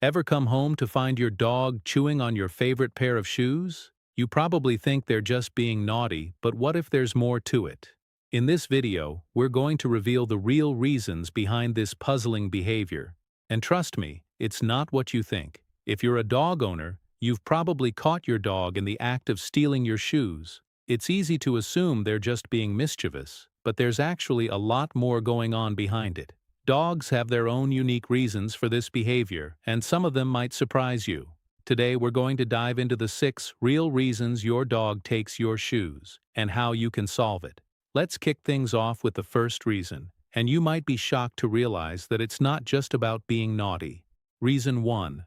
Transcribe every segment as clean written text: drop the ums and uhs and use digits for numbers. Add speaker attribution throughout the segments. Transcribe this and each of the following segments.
Speaker 1: Ever come home to find your dog chewing on your favorite pair of shoes? You probably think they're just being naughty, but what if there's more to it? In this video, we're going to reveal the real reasons behind this puzzling behavior. And trust me, it's not what you think. If you're a dog owner, you've probably caught your dog in the act of stealing your shoes. It's easy to assume they're just being mischievous, but there's actually a lot more going on behind it. Dogs have their own unique reasons for this behavior, and some of them might surprise you. Today we're going to dive into the 6 real reasons your dog takes your shoes, and how you can solve it. Let's kick things off with the first reason, and you might be shocked to realize that it's not just about being naughty. Reason 1.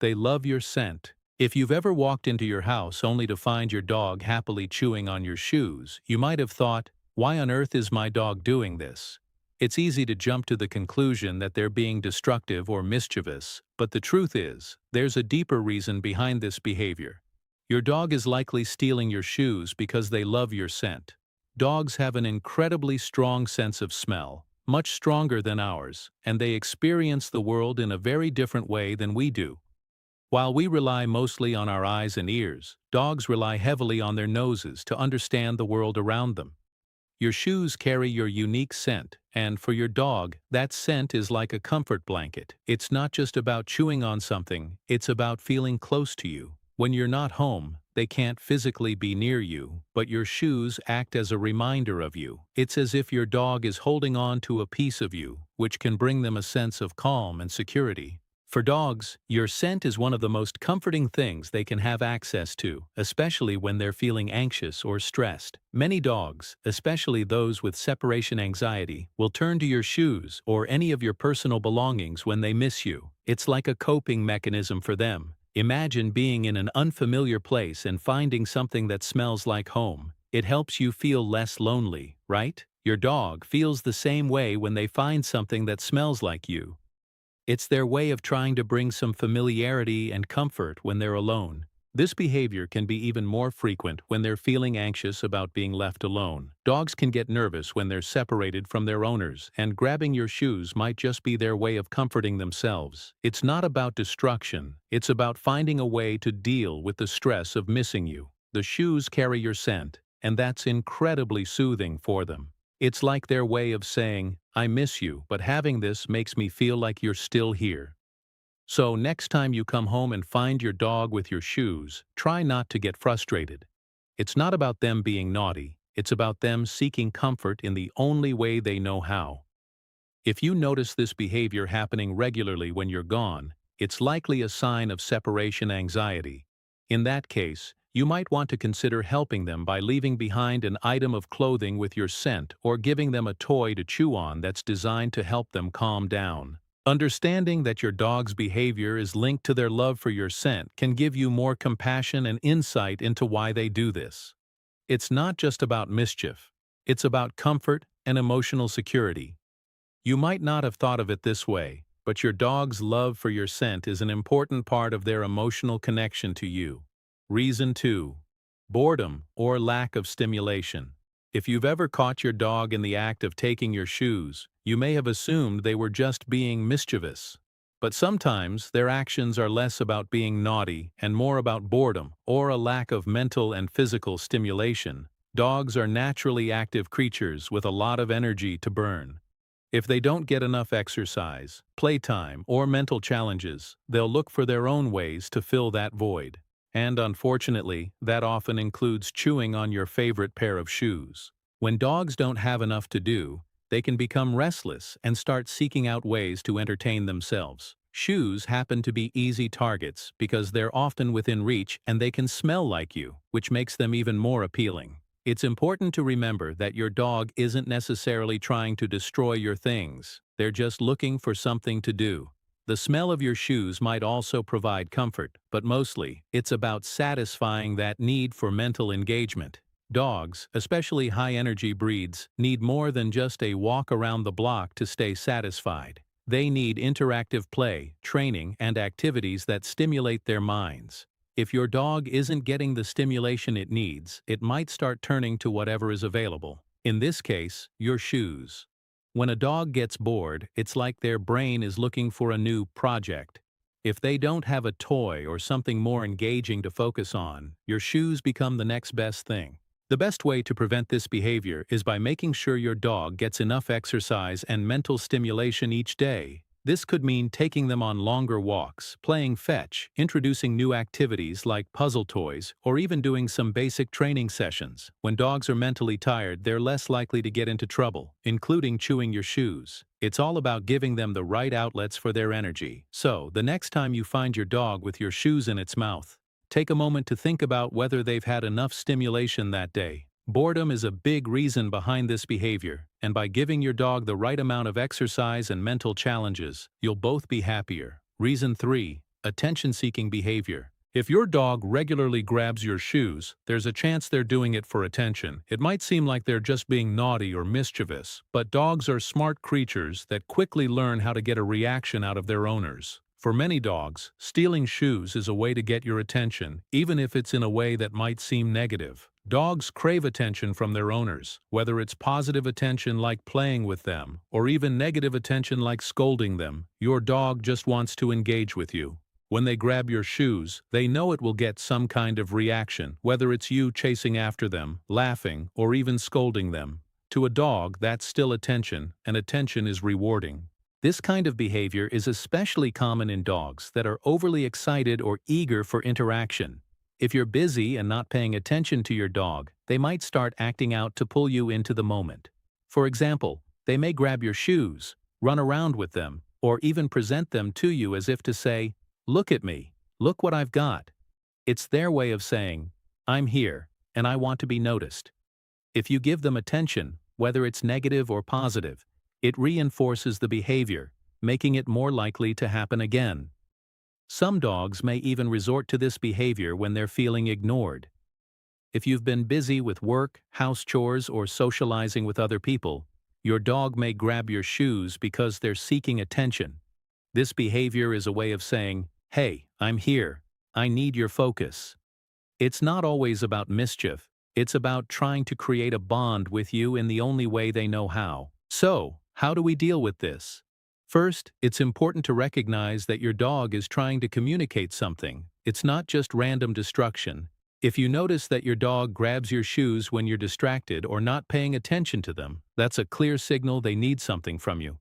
Speaker 1: They love your scent. If you've ever walked into your house only to find your dog happily chewing on your shoes, you might have thought, "Why on earth is my dog doing this?" It's easy to jump to the conclusion that they're being destructive or mischievous, but the truth is, there's a deeper reason behind this behavior. Your dog is likely stealing your shoes because they love your scent. Dogs have an incredibly strong sense of smell, much stronger than ours, and they experience the world in a very different way than we do. While we rely mostly on our eyes and ears, dogs rely heavily on their noses to understand the world around them. Your shoes carry your unique scent, and for your dog, that scent is like a comfort blanket. It's not just about chewing on something, it's about feeling close to you. When you're not home, they can't physically be near you, but your shoes act as a reminder of you. It's as if your dog is holding on to a piece of you, which can bring them a sense of calm and security. For dogs, your scent is one of the most comforting things they can have access to, especially when they're feeling anxious or stressed. Many dogs, especially those with separation anxiety, will turn to your shoes or any of your personal belongings when they miss you. It's like a coping mechanism for them. Imagine being in an unfamiliar place and finding something that smells like home. It helps you feel less lonely, right? Your dog feels the same way when they find something that smells like you. It's their way of trying to bring some familiarity and comfort when they're alone. This behavior can be even more frequent when they're feeling anxious about being left alone. Dogs can get nervous when they're separated from their owners, and grabbing your shoes might just be their way of comforting themselves. It's not about destruction, it's about finding a way to deal with the stress of missing you. The shoes carry your scent, and that's incredibly soothing for them. It's like their way of saying, "I miss you, but having this makes me feel like you're still here." So next time you come home and find your dog with your shoes, try not to get frustrated. It's not about them being naughty, it's about them seeking comfort in the only way they know how. If you notice this behavior happening regularly when you're gone, it's likely a sign of separation anxiety. In that case, you might want to consider helping them by leaving behind an item of clothing with your scent or giving them a toy to chew on that's designed to help them calm down. Understanding that your dog's behavior is linked to their love for your scent can give you more compassion and insight into why they do this. It's not just about mischief, it's about comfort and emotional security. You might not have thought of it this way, but your dog's love for your scent is an important part of their emotional connection to you. Reason 2. Boredom or lack of stimulation. If you've ever caught your dog in the act of taking your shoes, you may have assumed they were just being mischievous. But sometimes their actions are less about being naughty and more about boredom or a lack of mental and physical stimulation. Dogs are naturally active creatures with a lot of energy to burn. If they don't get enough exercise, playtime, or mental challenges, they'll look for their own ways to fill that void. And unfortunately, that often includes chewing on your favorite pair of shoes. When dogs don't have enough to do, they can become restless and start seeking out ways to entertain themselves. Shoes happen to be easy targets because they're often within reach and they can smell like you, which makes them even more appealing. It's important to remember that your dog isn't necessarily trying to destroy your things, they're just looking for something to do. The smell of your shoes might also provide comfort, but mostly, it's about satisfying that need for mental engagement. Dogs, especially high-energy breeds, need more than just a walk around the block to stay satisfied. They need interactive play, training, and activities that stimulate their minds. If your dog isn't getting the stimulation it needs, it might start turning to whatever is available. In this case, your shoes. When a dog gets bored, it's like their brain is looking for a new project. If they don't have a toy or something more engaging to focus on, your shoes become the next best thing. The best way to prevent this behavior is by making sure your dog gets enough exercise and mental stimulation each day. This could mean taking them on longer walks, playing fetch, introducing new activities like puzzle toys, or even doing some basic training sessions. When dogs are mentally tired, they're less likely to get into trouble, including chewing your shoes. It's all about giving them the right outlets for their energy. So, the next time you find your dog with your shoes in its mouth, take a moment to think about whether they've had enough stimulation that day. Boredom is a big reason behind this behavior, and by giving your dog the right amount of exercise and mental challenges, you'll both be happier. Reason 3. Attention-seeking behavior. If your dog regularly grabs your shoes, there's a chance they're doing it for attention. It might seem like they're just being naughty or mischievous, but dogs are smart creatures that quickly learn how to get a reaction out of their owners. For many dogs, stealing shoes is a way to get your attention, even if it's in a way that might seem negative. Dogs crave attention from their owners, whether it's positive attention like playing with them, or even negative attention like scolding them. Your dog just wants to engage with you. When they grab your shoes, they know it will get some kind of reaction, whether it's you chasing after them, laughing, or even scolding them. To a dog, that's still attention, and attention is rewarding. This kind of behavior is especially common in dogs that are overly excited or eager for interaction. If you're busy and not paying attention to your dog, they might start acting out to pull you into the moment. For example, they may grab your shoes, run around with them, or even present them to you as if to say, "Look at me, look what I've got." It's their way of saying, "I'm here, and I want to be noticed." If you give them attention, whether it's negative or positive, it reinforces the behavior, making it more likely to happen again. Some dogs may even resort to this behavior when they're feeling ignored. If you've been busy with work, house chores, or socializing with other people, your dog may grab your shoes because they're seeking attention. This behavior is a way of saying, "Hey, I'm here. I need your focus." It's not always about mischief. It's about trying to create a bond with you in the only way they know how. So, how do we deal with this? First, it's important to recognize that your dog is trying to communicate something. It's not just random destruction. If you notice that your dog grabs your shoes when you're distracted or not paying attention to them, that's a clear signal they need something from you.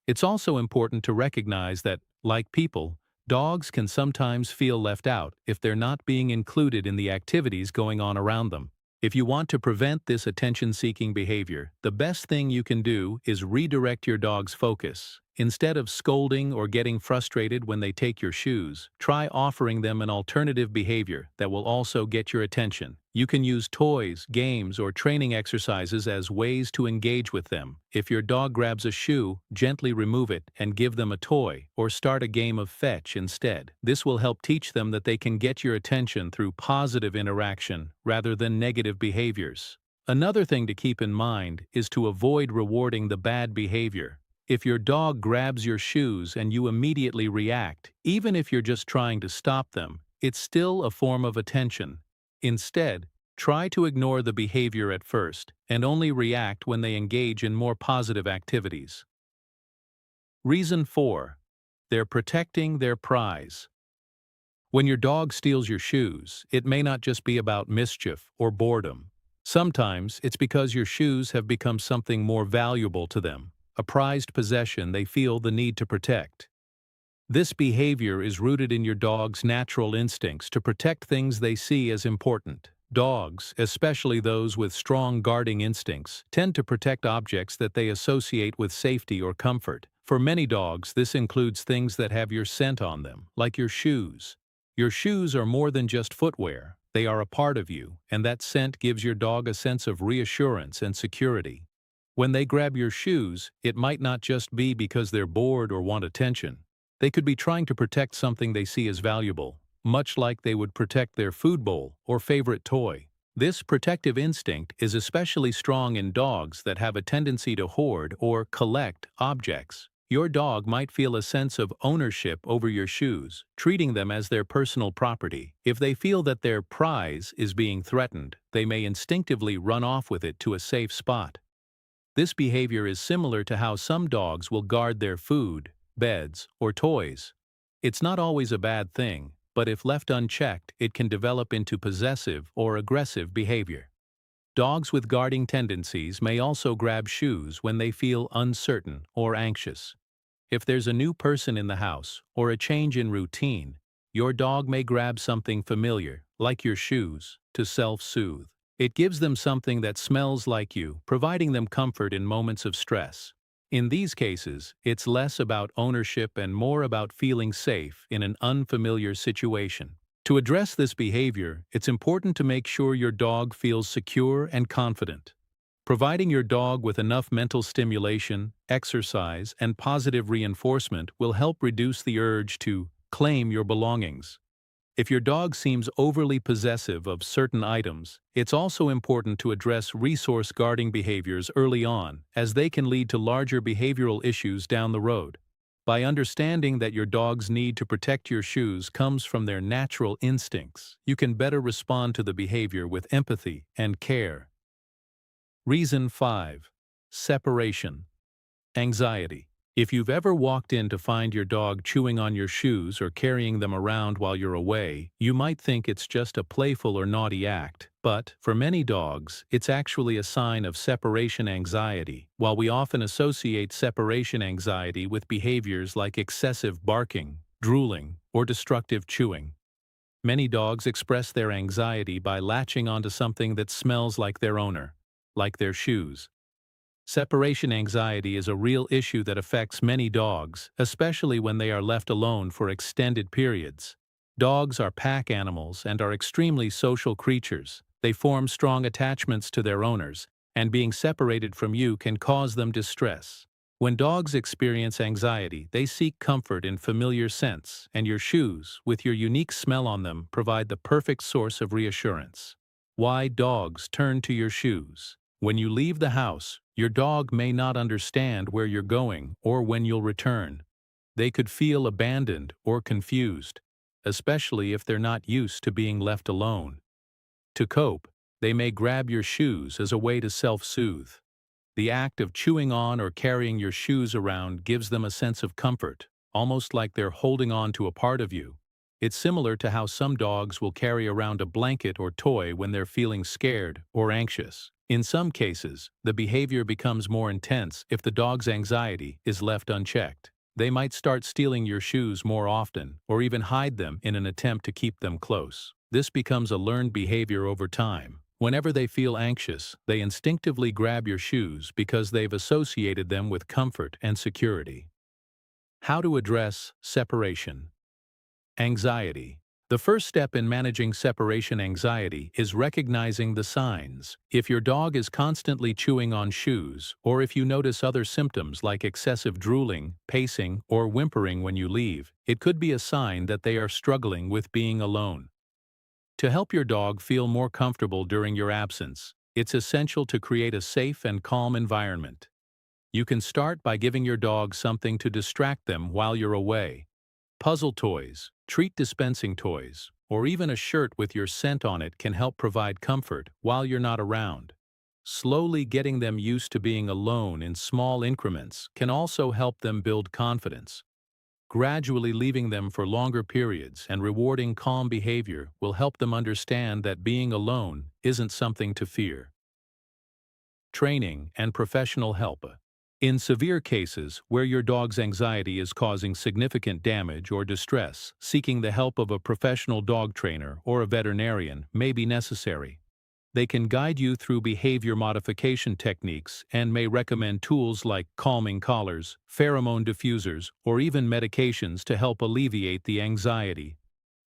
Speaker 1: It's also important to recognize that, like people, dogs can sometimes feel left out if they're not being included in the activities going on around them. If you want to prevent this attention-seeking behavior, the best thing you can do is redirect your dog's focus. Instead of scolding or getting frustrated when they take your shoes, try offering them an alternative behavior that will also get your attention. You can use toys, games, or training exercises as ways to engage with them. If your dog grabs a shoe, gently remove it and give them a toy, or start a game of fetch instead. This will help teach them that they can get your attention through positive interaction rather than negative behaviors. Another thing to keep in mind is to avoid rewarding the bad behavior. If your dog grabs your shoes and you immediately react, even if you're just trying to stop them, it's still a form of attention. Instead, try to ignore the behavior at first and only react when they engage in more positive activities. Reason 4. They're protecting their prize. When your dog steals your shoes, it may not just be about mischief or boredom. Sometimes it's because your shoes have become something more valuable to them, a prized possession they feel the need to protect. This behavior is rooted in your dog's natural instincts to protect things they see as important. Dogs, especially those with strong guarding instincts, tend to protect objects that they associate with safety or comfort. For many dogs, this includes things that have your scent on them, like your shoes. Your shoes are more than just footwear. They are a part of you, and that scent gives your dog a sense of reassurance and security. When they grab your shoes, it might not just be because they're bored or want attention. They could be trying to protect something they see as valuable, much like they would protect their food bowl or favorite toy. This protective instinct is especially strong in dogs that have a tendency to hoard or collect objects. Your dog might feel a sense of ownership over your shoes, treating them as their personal property. If they feel that their prize is being threatened, they may instinctively run off with it to a safe spot. This behavior is similar to how some dogs will guard their food, beds, or toys. It's not always a bad thing, but if left unchecked, it can develop into possessive or aggressive behavior. Dogs with guarding tendencies may also grab shoes when they feel uncertain or anxious. If there's a new person in the house or a change in routine, your dog may grab something familiar, like your shoes, to self-soothe. It gives them something that smells like you, providing them comfort in moments of stress. In these cases, it's less about ownership and more about feeling safe in an unfamiliar situation. To address this behavior, it's important to make sure your dog feels secure and confident. Providing your dog with enough mental stimulation, exercise, and positive reinforcement will help reduce the urge to claim your belongings. If your dog seems overly possessive of certain items, it's also important to address resource guarding behaviors early on, as they can lead to larger behavioral issues down the road. By understanding that your dog's need to protect your shoes comes from their natural instincts, you can better respond to the behavior with empathy and care. Reason 5. Separation. Anxiety. If you've ever walked in to find your dog chewing on your shoes or carrying them around while you're away, you might think it's just a playful or naughty act. But, for many dogs, it's actually a sign of separation anxiety. While we often associate separation anxiety with behaviors like excessive barking, drooling, or destructive chewing, many dogs express their anxiety by latching onto something that smells like their owner, like their shoes. Separation anxiety is a real issue that affects many dogs, especially when they are left alone for extended periods. Dogs are pack animals and are extremely social creatures. They form strong attachments to their owners, and being separated from you can cause them distress. When dogs experience anxiety, they seek comfort in familiar scents, and your shoes, with your unique smell on them, provide the perfect source of reassurance. Why dogs turn to your shoes. When you leave the house, your dog may not understand where you're going or when you'll return. They could feel abandoned or confused, especially if they're not used to being left alone. To cope, they may grab your shoes as a way to self-soothe. The act of chewing on or carrying your shoes around gives them a sense of comfort, almost like they're holding on to a part of you. It's similar to how some dogs will carry around a blanket or toy when they're feeling scared or anxious. In some cases, the behavior becomes more intense if the dog's anxiety is left unchecked. They might start stealing your shoes more often, or even hide them in an attempt to keep them close. This becomes a learned behavior over time. Whenever they feel anxious, they instinctively grab your shoes because they've associated them with comfort and security. How to address separation anxiety. The first step in managing separation anxiety is recognizing the signs. If your dog is constantly chewing on shoes, or if you notice other symptoms like excessive drooling, pacing, or whimpering when you leave, it could be a sign that they are struggling with being alone. To help your dog feel more comfortable during your absence, it's essential to create a safe and calm environment. You can start by giving your dog something to distract them while you're away. Puzzle toys, treat dispensing toys, or even a shirt with your scent on it can help provide comfort while you're not around. Slowly getting them used to being alone in small increments can also help them build confidence. Gradually leaving them for longer periods and rewarding calm behavior will help them understand that being alone isn't something to fear. Training and professional help. In severe cases where your dog's anxiety is causing significant damage or distress, seeking the help of a professional dog trainer or a veterinarian may be necessary. They can guide you through behavior modification techniques and may recommend tools like calming collars, pheromone diffusers, or even medications to help alleviate the anxiety.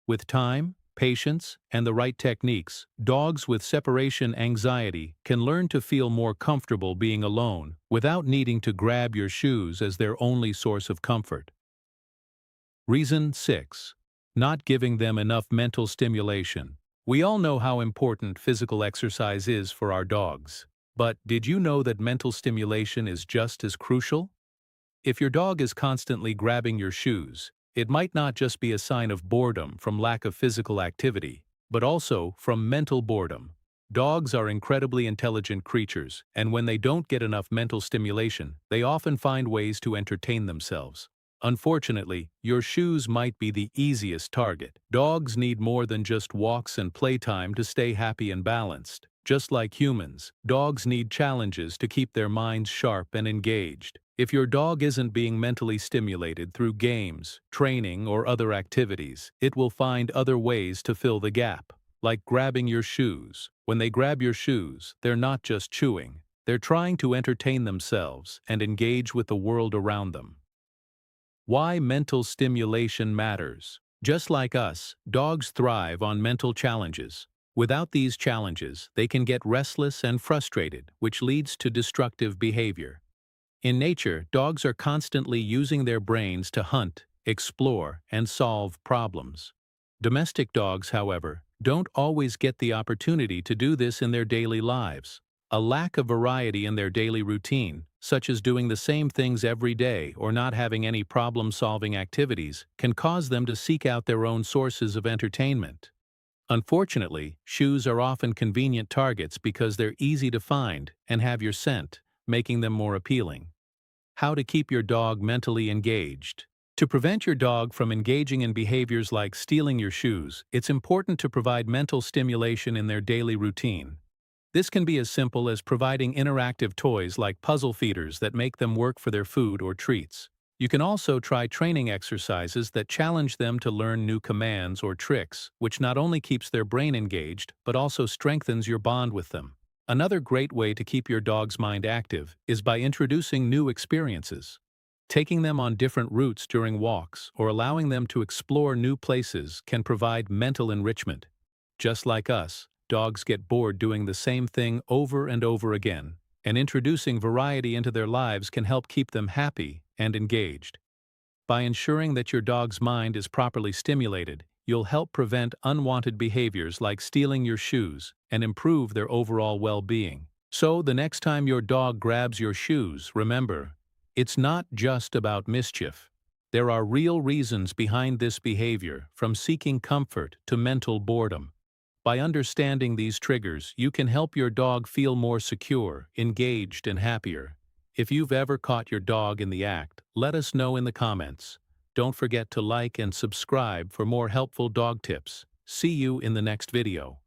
Speaker 1: With time, patience, and the right techniques, dogs with separation anxiety can learn to feel more comfortable being alone without needing to grab your shoes as their only source of comfort. Reason 6. Not giving them enough mental stimulation. We all know how important physical exercise is for our dogs. But did you know that mental stimulation is just as crucial? If your dog is constantly grabbing your shoes, it might not just be a sign of boredom from lack of physical activity, but also from mental boredom. Dogs are incredibly intelligent creatures, and when they don't get enough mental stimulation, they often find ways to entertain themselves. Unfortunately, your shoes might be the easiest target. Dogs need more than just walks and playtime to stay happy and balanced. Just like humans, dogs need challenges to keep their minds sharp and engaged. If your dog isn't being mentally stimulated through games, training, or other activities, it will find other ways to fill the gap, like grabbing your shoes. When they grab your shoes, they're not just chewing. They're trying to entertain themselves and engage with the world around them. Why mental stimulation matters. Just like us, dogs thrive on mental challenges. Without these challenges, they can get restless and frustrated, which leads to destructive behavior. In nature, dogs are constantly using their brains to hunt, explore, and solve problems. Domestic dogs, however, don't always get the opportunity to do this in their daily lives. A lack of variety in their daily routine, such as doing the same things every day or not having any problem-solving activities, can cause them to seek out their own sources of entertainment. Unfortunately, shoes are often convenient targets because they're easy to find and have your scent, making them more appealing. How to keep your dog mentally engaged. To prevent your dog from engaging in behaviors like stealing your shoes, it's important to provide mental stimulation in their daily routine. This can be as simple as providing interactive toys like puzzle feeders that make them work for their food or treats. You can also try training exercises that challenge them to learn new commands or tricks, which not only keeps their brain engaged, but also strengthens your bond with them. Another great way to keep your dog's mind active is by introducing new experiences. Taking them on different routes during walks or allowing them to explore new places can provide mental enrichment. Just like us, dogs get bored doing the same thing over and over again, and introducing variety into their lives can help keep them happy and engaged. By ensuring that your dog's mind is properly stimulated, you'll help prevent unwanted behaviors like stealing your shoes and improve their overall well-being. So, the next time your dog grabs your shoes, remember, it's not just about mischief. There are real reasons behind this behavior, from seeking comfort to mental boredom. By understanding these triggers, you can help your dog feel more secure, engaged, and happier. If you've ever caught your dog in the act, let us know in the comments. Don't forget to like and subscribe for more helpful dog tips. See you in the next video.